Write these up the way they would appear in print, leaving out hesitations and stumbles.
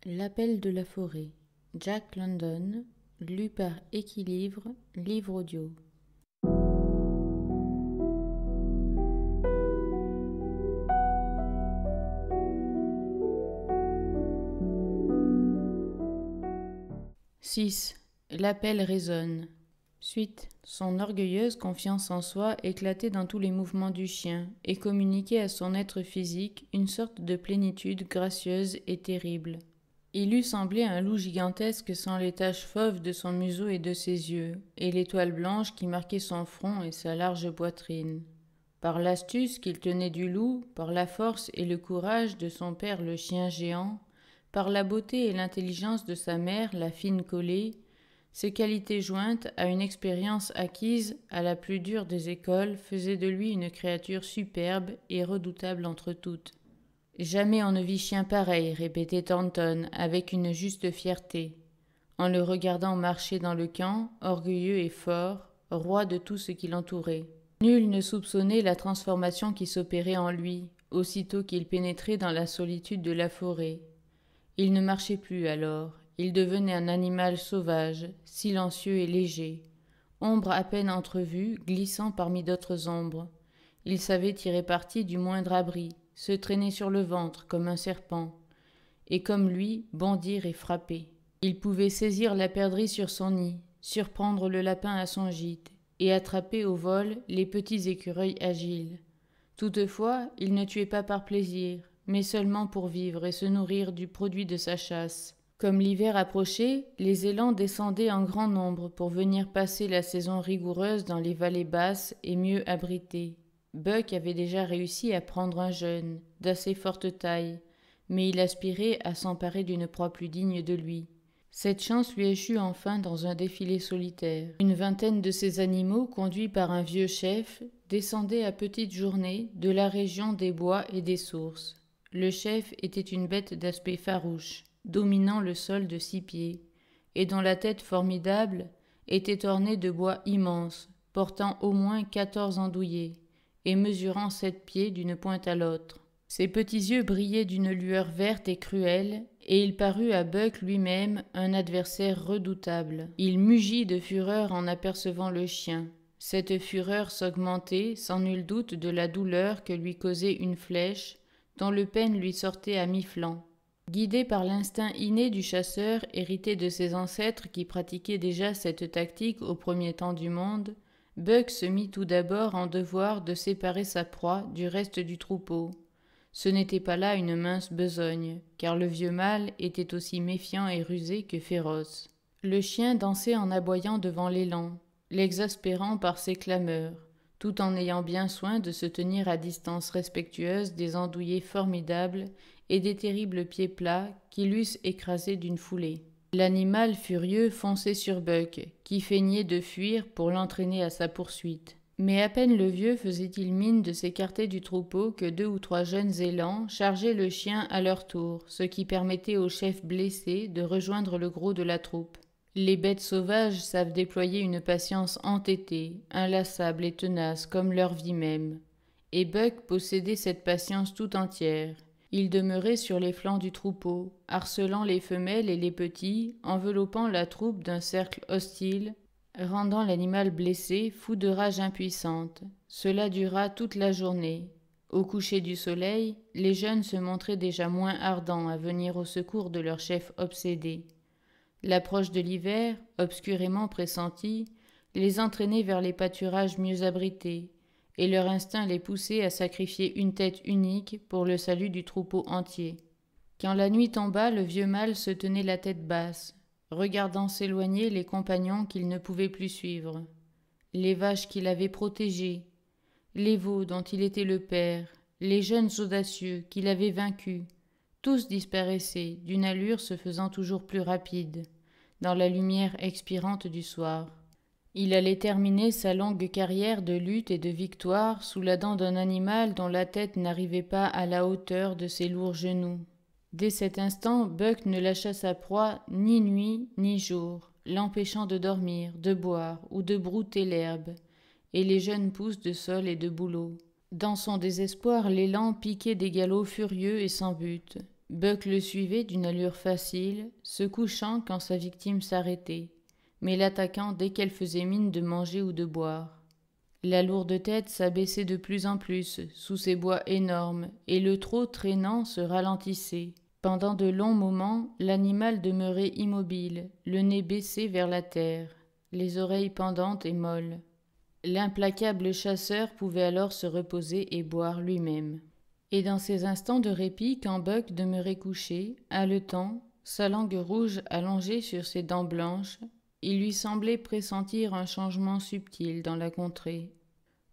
L'appel de la forêt. Jack London, lu par Équilivre, livre audio. « 6. L'appel résonne. Suite. Son orgueilleuse confiance en soi éclatait dans tous les mouvements du chien et communiquait à son être physique une sorte de plénitude gracieuse et terrible. Il eût semblé un loup gigantesque sans les taches fauves de son museau et de ses yeux, et l'étoile blanche qui marquait son front et sa large poitrine. Par l'astuce qu'il tenait du loup, par la force et le courage de son père le chien géant, par la beauté et l'intelligence de sa mère la fine collée, ces qualités jointes à une expérience acquise à la plus dure des écoles faisaient de lui une créature superbe et redoutable entre toutes. Jamais on ne vit chien pareil, répétait Thornton avec une juste fierté, en le regardant marcher dans le camp, orgueilleux et fort, roi de tout ce qui l'entourait. Nul ne soupçonnait la transformation qui s'opérait en lui, aussitôt qu'il pénétrait dans la solitude de la forêt. Il ne marchait plus alors, il devenait un animal sauvage, silencieux et léger, ombre à peine entrevue, glissant parmi d'autres ombres. Il savait tirer parti du moindre abri, se traîner sur le ventre comme un serpent, et comme lui, bondir et frapper. Il pouvait saisir la perdrix sur son nid, surprendre le lapin à son gîte, et attraper au vol les petits écureuils agiles. Toutefois, il ne tuait pas par plaisir, mais seulement pour vivre et se nourrir du produit de sa chasse. Comme l'hiver approchait, les élans descendaient en grand nombre pour venir passer la saison rigoureuse dans les vallées basses et mieux abritées. Buck avait déjà réussi à prendre un jeune, d'assez forte taille, mais il aspirait à s'emparer d'une proie plus digne de lui. Cette chance lui échut enfin dans un défilé solitaire. Une vingtaine de ces animaux, conduits par un vieux chef, descendaient à petites journées de la région des bois et des sources. Le chef était une bête d'aspect farouche, dominant le sol de 6 pieds, et dont la tête formidable était ornée de bois immenses, portant au moins 14 andouillés, et mesurant 7 pieds d'une pointe à l'autre. Ses petits yeux brillaient d'une lueur verte et cruelle, et il parut à Buck lui-même un adversaire redoutable. Il mugit de fureur en apercevant le chien. Cette fureur s'augmentait, sans nul doute, de la douleur que lui causait une flèche, dont le peigne lui sortait à mi-flanc. Guidé par l'instinct inné du chasseur, hérité de ses ancêtres qui pratiquaient déjà cette tactique au premier temps du monde, Buck se mit tout d'abord en devoir de séparer sa proie du reste du troupeau. Ce n'était pas là une mince besogne, car le vieux mâle était aussi méfiant et rusé que féroce. Le chien dansait en aboyant devant l'élan, l'exaspérant par ses clameurs, tout en ayant bien soin de se tenir à distance respectueuse des andouillés formidables et des terribles pieds plats qui l'eussent écrasé d'une foulée. L'animal furieux fonçait sur Buck, qui feignait de fuir pour l'entraîner à sa poursuite. Mais à peine le vieux faisait-il mine de s'écarter du troupeau que 2 ou 3 jeunes élans chargeaient le chien à leur tour, ce qui permettait au chef blessé de rejoindre le gros de la troupe. Les bêtes sauvages savent déployer une patience entêtée, inlassable et tenace comme leur vie même. Et Buck possédait cette patience tout entière. Il demeurait sur les flancs du troupeau, harcelant les femelles et les petits, enveloppant la troupe d'un cercle hostile, rendant l'animal blessé fou de rage impuissante. Cela dura toute la journée. Au coucher du soleil, les jeunes se montraient déjà moins ardents à venir au secours de leur chef obsédé. L'approche de l'hiver, obscurément pressentie, les entraînait vers les pâturages mieux abrités, et leur instinct les poussait à sacrifier une tête unique pour le salut du troupeau entier. Quand la nuit tomba, le vieux mâle se tenait la tête basse, regardant s'éloigner les compagnons qu'il ne pouvait plus suivre, les vaches qu'il avait protégées, les veaux dont il était le père, les jeunes audacieux qu'il avait vaincus, tous disparaissaient, d'une allure se faisant toujours plus rapide, dans la lumière expirante du soir. Il allait terminer sa longue carrière de lutte et de victoire sous la dent d'un animal dont la tête n'arrivait pas à la hauteur de ses lourds genoux. Dès cet instant, Buck ne lâcha sa proie ni nuit ni jour, l'empêchant de dormir, de boire ou de brouter l'herbe, et les jeunes pousses de sol et de bouleau. Dans son désespoir, l'élan piquait des galops furieux et sans but. Buck le suivait d'une allure facile, se couchant quand sa victime s'arrêtait, mais l'attaquant dès qu'elle faisait mine de manger ou de boire. La lourde tête s'abaissait de plus en plus sous ses bois énormes, et le trot traînant se ralentissait. Pendant de longs moments, l'animal demeurait immobile, le nez baissé vers la terre, les oreilles pendantes et molles. L'implacable chasseur pouvait alors se reposer et boire lui-même. Et dans ces instants de répit, quand Buck demeurait couché, haletant, sa langue rouge allongée sur ses dents blanches, il lui semblait pressentir un changement subtil dans la contrée.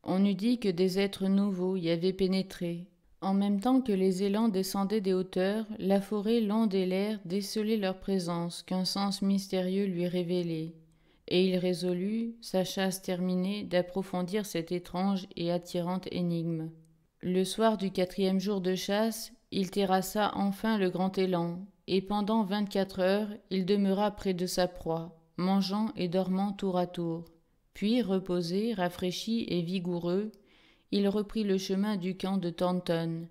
On eût dit que des êtres nouveaux y avaient pénétré. En même temps que les élans descendaient des hauteurs, la forêt, l'onde et l'air décelaient leur présence qu'un sens mystérieux lui révélait. Et il résolut, sa chasse terminée, d'approfondir cette étrange et attirante énigme. Le soir du 4e jour de chasse, il terrassa enfin le grand élan, et pendant 24 heures, il demeura près de sa proie, mangeant et dormant tour à tour. Puis, reposé, rafraîchi et vigoureux, il reprit le chemin du camp de Thornton.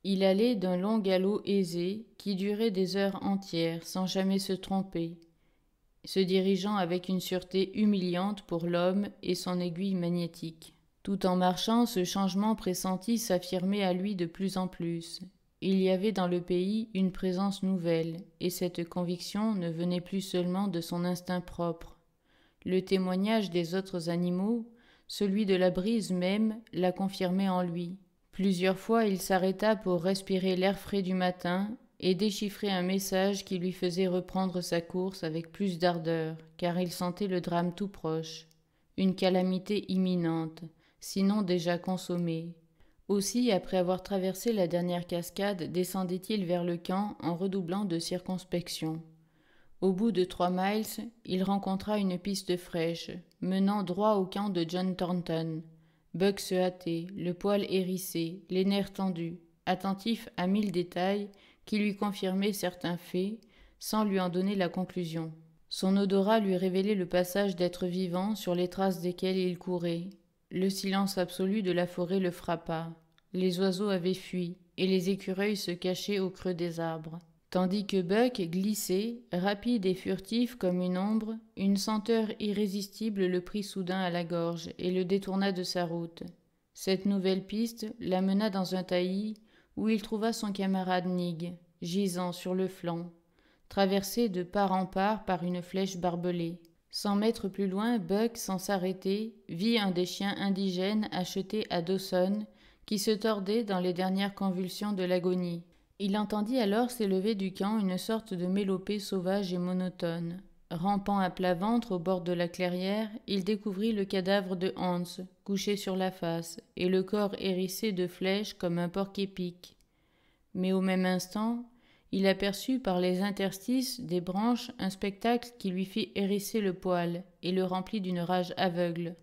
Il allait d'un long galop aisé qui durait des heures entières sans jamais se tromper, se dirigeant avec une sûreté humiliante pour l'homme et son aiguille magnétique. Tout en marchant, ce changement pressenti s'affirmait à lui de plus en plus. Il y avait dans le pays une présence nouvelle, et cette conviction ne venait plus seulement de son instinct propre. Le témoignage des autres animaux, celui de la brise même, la confirmait en lui. Plusieurs fois il s'arrêta pour respirer l'air frais du matin et déchiffrer un message qui lui faisait reprendre sa course avec plus d'ardeur, car il sentait le drame tout proche, une calamité imminente, sinon déjà consommée. Aussi, après avoir traversé la dernière cascade, descendait-il vers le camp en redoublant de circonspection. Au bout de 3 miles, il rencontra une piste fraîche, menant droit au camp de John Thornton. Buck se hâtait, le poil hérissé, les nerfs tendus, attentif à 1000 détails qui lui confirmaient certains faits, sans lui en donner la conclusion. Son odorat lui révélait le passage d'êtres vivants sur les traces desquels il courait. Le silence absolu de la forêt le frappa. Les oiseaux avaient fui, et les écureuils se cachaient au creux des arbres. Tandis que Buck glissait, rapide et furtif comme une ombre, une senteur irrésistible le prit soudain à la gorge et le détourna de sa route. Cette nouvelle piste l'amena dans un taillis où il trouva son camarade Nig, gisant sur le flanc, traversé de part en part par une flèche barbelée. 100 mètres plus loin, Buck, sans s'arrêter, vit un des chiens indigènes achetés à Dawson qui se tordait dans les dernières convulsions de l'agonie. Il entendit alors s'élever du camp une sorte de mélopée sauvage et monotone. Rampant à plat ventre au bord de la clairière, il découvrit le cadavre de Hans, couché sur la face, et le corps hérissé de flèches comme un porc-épic. Mais au même instant, il aperçut par les interstices des branches un spectacle qui lui fit hérisser le poil et le remplit d'une rage aveugle.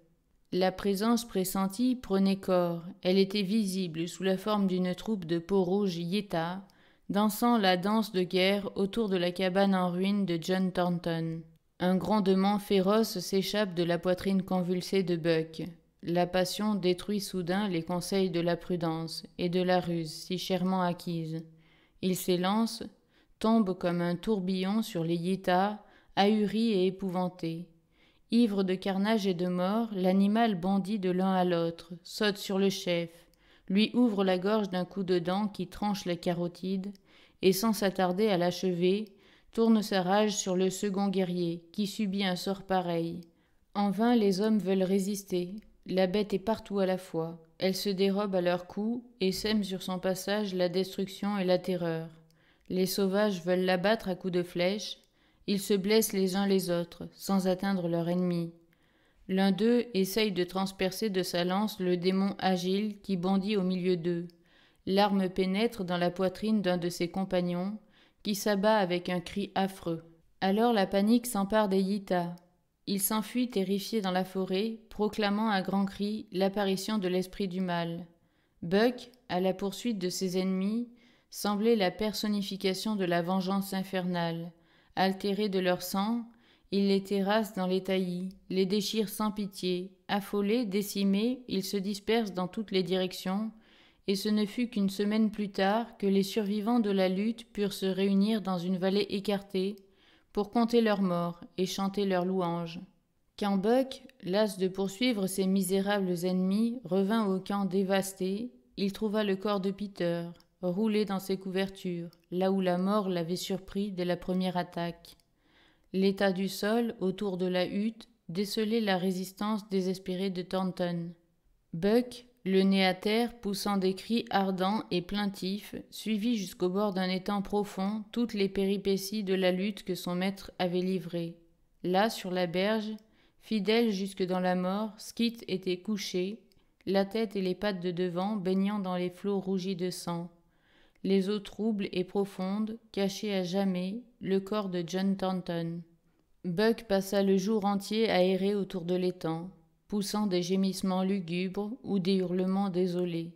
La présence pressentie prenait corps, elle était visible sous la forme d'une troupe de peaux-rouges Yétas, dansant la danse de guerre autour de la cabane en ruine de John Thornton. Un grondement féroce s'échappe de la poitrine convulsée de Buck. La passion détruit soudain les conseils de la prudence et de la ruse si chèrement acquises. Il s'élance, tombe comme un tourbillon sur les Yétas, ahuri et épouvanté. Ivre de carnage et de mort, l'animal bondit de l'un à l'autre, saute sur le chef, lui ouvre la gorge d'un coup de dent qui tranche la carotide, et sans s'attarder à l'achever, tourne sa rage sur le second guerrier, qui subit un sort pareil. En vain les hommes veulent résister, la bête est partout à la fois, elle se dérobe à leurs coups et sème sur son passage la destruction et la terreur. Les sauvages veulent l'abattre à coups de flèche, ils se blessent les uns les autres, sans atteindre leur ennemi. L'un d'eux essaye de transpercer de sa lance le démon agile qui bondit au milieu d'eux. L'arme pénètre dans la poitrine d'un de ses compagnons, qui s'abat avec un cri affreux. Alors la panique s'empare des Yétas. Ils s'enfuient terrifiés dans la forêt, proclamant à grands cris l'apparition de l'esprit du mal. Buck, à la poursuite de ses ennemis, semblait la personnification de la vengeance infernale. Altérés de leur sang, ils les terrassent dans les taillis, les déchirent sans pitié. Affolés, décimés, ils se dispersent dans toutes les directions et ce ne fut qu'une semaine plus tard que les survivants de la lutte purent se réunir dans une vallée écartée pour compter leurs morts et chanter leurs louanges. Quand Buck, las de poursuivre ses misérables ennemis, revint au camp dévasté, il trouva le corps de Peter, roulé dans ses couvertures, là où la mort l'avait surpris dès la première attaque. L'état du sol, autour de la hutte, décelait la résistance désespérée de Thornton. Buck, le nez à terre, poussant des cris ardents et plaintifs, suivit jusqu'au bord d'un étang profond toutes les péripéties de la lutte que son maître avait livrée. Là, sur la berge, fidèle jusque dans la mort, Skit était couché, la tête et les pattes de devant baignant dans les flots rougis de sang. Les eaux troubles et profondes cachaient à jamais le corps de John Thornton. Buck passa le jour entier à errer autour de l'étang, poussant des gémissements lugubres ou des hurlements désolés.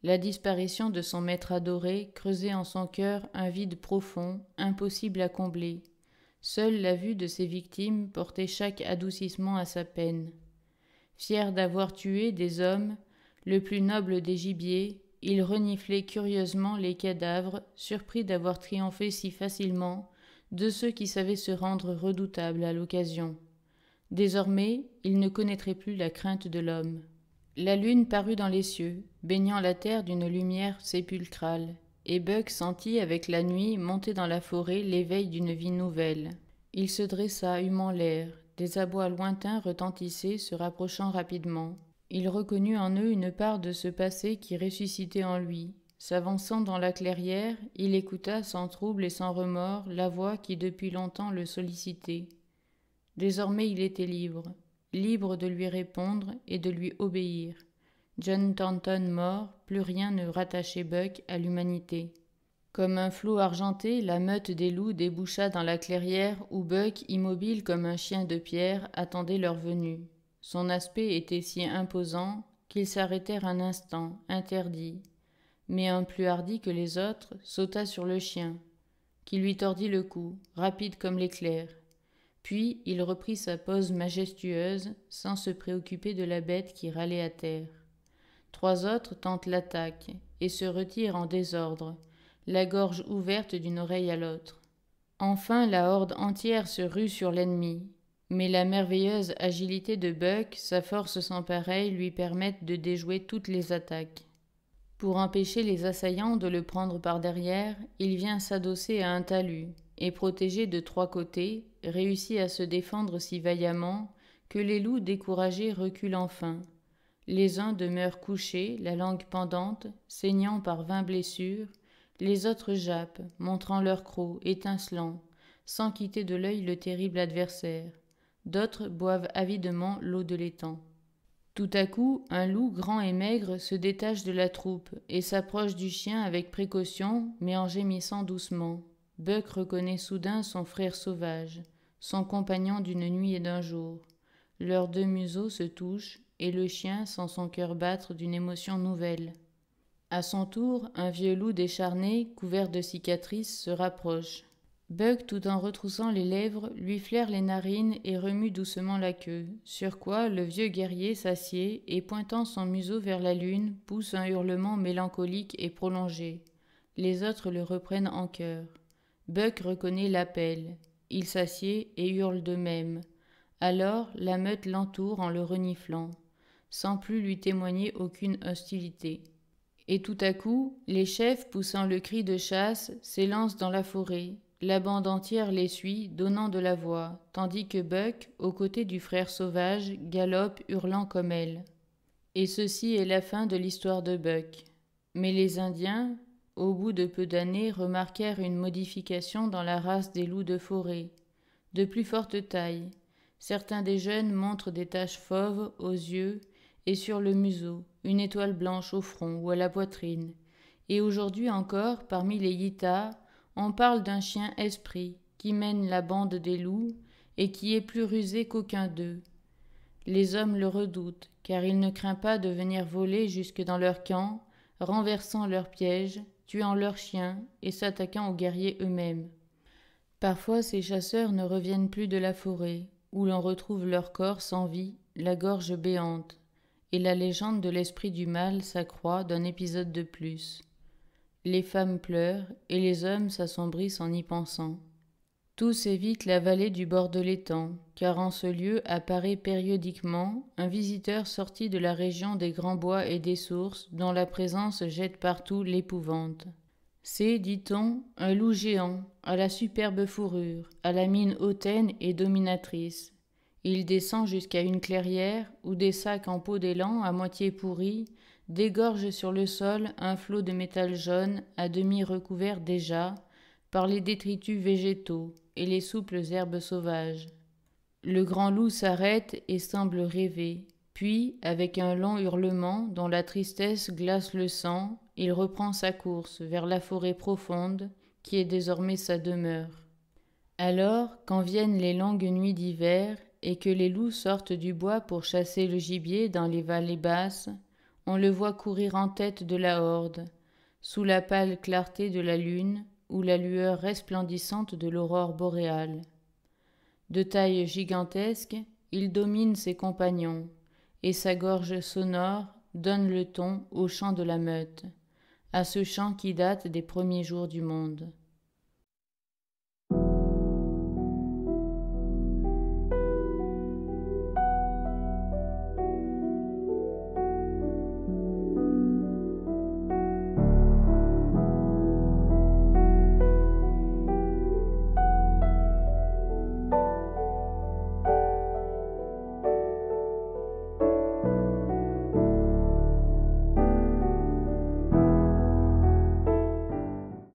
La disparition de son maître adoré creusait en son cœur un vide profond, impossible à combler. Seule la vue de ses victimes portait chaque adoucissement à sa peine. Fier d'avoir tué des hommes, le plus noble des gibiers, il reniflait curieusement les cadavres, surpris d'avoir triomphé si facilement de ceux qui savaient se rendre redoutables à l'occasion. Désormais, il ne connaîtrait plus la crainte de l'homme. La lune parut dans les cieux, baignant la terre d'une lumière sépulcrale, et Buck sentit avec la nuit monter dans la forêt l'éveil d'une vie nouvelle. Il se dressa, humant l'air, des abois lointains retentissaient, se rapprochant rapidement. Il reconnut en eux une part de ce passé qui ressuscitait en lui. S'avançant dans la clairière, il écouta sans trouble et sans remords la voix qui depuis longtemps le sollicitait. Désormais il était libre, libre de lui répondre et de lui obéir. John Thornton mort, plus rien ne rattachait Buck à l'humanité. Comme un flot argenté, la meute des loups déboucha dans la clairière où Buck, immobile comme un chien de pierre, attendait leur venue. Son aspect était si imposant qu'ils s'arrêtèrent un instant, interdits. Mais un plus hardi que les autres sauta sur le chien, qui lui tordit le cou, rapide comme l'éclair. Puis il reprit sa pose majestueuse, sans se préoccuper de la bête qui râlait à terre. 3 autres tentent l'attaque, et se retirent en désordre, la gorge ouverte d'une oreille à l'autre. Enfin la horde entière se rue sur l'ennemi, mais la merveilleuse agilité de Buck, sa force sans pareille, lui permettent de déjouer toutes les attaques. Pour empêcher les assaillants de le prendre par derrière, il vient s'adosser à un talus, et protégé de 3 côtés, réussit à se défendre si vaillamment que les loups découragés reculent enfin. Les uns demeurent couchés, la langue pendante, saignant par 20 blessures, les autres jappent, montrant leurs crocs, étincelants, sans quitter de l'œil le terrible adversaire. D'autres boivent avidement l'eau de l'étang. Tout à coup, un loup grand et maigre se détache de la troupe et s'approche du chien avec précaution, mais en gémissant doucement. Buck reconnaît soudain son frère sauvage, son compagnon d'une nuit et d'un jour. Leurs 2 museaux se touchent, et le chien sent son cœur battre d'une émotion nouvelle. À son tour, un vieux loup décharné, couvert de cicatrices, se rapproche. Buck, tout en retroussant les lèvres, lui flaire les narines et remue doucement la queue, sur quoi le vieux guerrier s'assied et, pointant son museau vers la lune, pousse un hurlement mélancolique et prolongé. Les autres le reprennent en chœur. Buck reconnaît l'appel. Il s'assied et hurle de même. Alors la meute l'entoure en le reniflant, sans plus lui témoigner aucune hostilité. Et tout à coup, les chefs, poussant le cri de chasse, s'élancent dans la forêt. La bande entière les suit, donnant de la voix, tandis que Buck, aux côtés du frère sauvage, galope, hurlant comme elle. Et ceci est la fin de l'histoire de Buck. Mais les Indiens, au bout de peu d'années, remarquèrent une modification dans la race des loups de forêt. De plus forte taille, certains des jeunes montrent des taches fauves aux yeux et sur le museau, une étoile blanche au front ou à la poitrine. Et aujourd'hui encore, parmi les Yitas, on parle d'un chien esprit qui mène la bande des loups et qui est plus rusé qu'aucun d'eux. Les hommes le redoutent, car il ne craint pas de venir voler jusque dans leur camp, renversant leurs pièges, tuant leurs chiens et s'attaquant aux guerriers eux-mêmes. Parfois ces chasseurs ne reviennent plus de la forêt, où l'on retrouve leur corps sans vie, la gorge béante, et la légende de l'esprit du mal s'accroît d'un épisode de plus. Les femmes pleurent et les hommes s'assombrissent en y pensant. Tous évitent la vallée du bord de l'étang, car en ce lieu apparaît périodiquement un visiteur sorti de la région des grands bois et des sources, dont la présence jette partout l'épouvante. C'est, dit-on, un loup géant, à la superbe fourrure, à la mine hautaine et dominatrice. Il descend jusqu'à une clairière où des sacs en peau d'élan à moitié pourris dégorgent sur le sol un flot de métal jaune à demi recouvert déjà par les détritus végétaux et les souples herbes sauvages. Le grand loup s'arrête et semble rêver, puis, avec un long hurlement dont la tristesse glace le sang, il reprend sa course vers la forêt profonde qui est désormais sa demeure. Alors, quand viennent les longues nuits d'hiver et que les loups sortent du bois pour chasser le gibier dans les vallées basses, on le voit courir en tête de la horde, sous la pâle clarté de la lune ou la lueur resplendissante de l'aurore boréale. De taille gigantesque, il domine ses compagnons, et sa gorge sonore donne le ton au chant de la meute, à ce chant qui date des premiers jours du monde.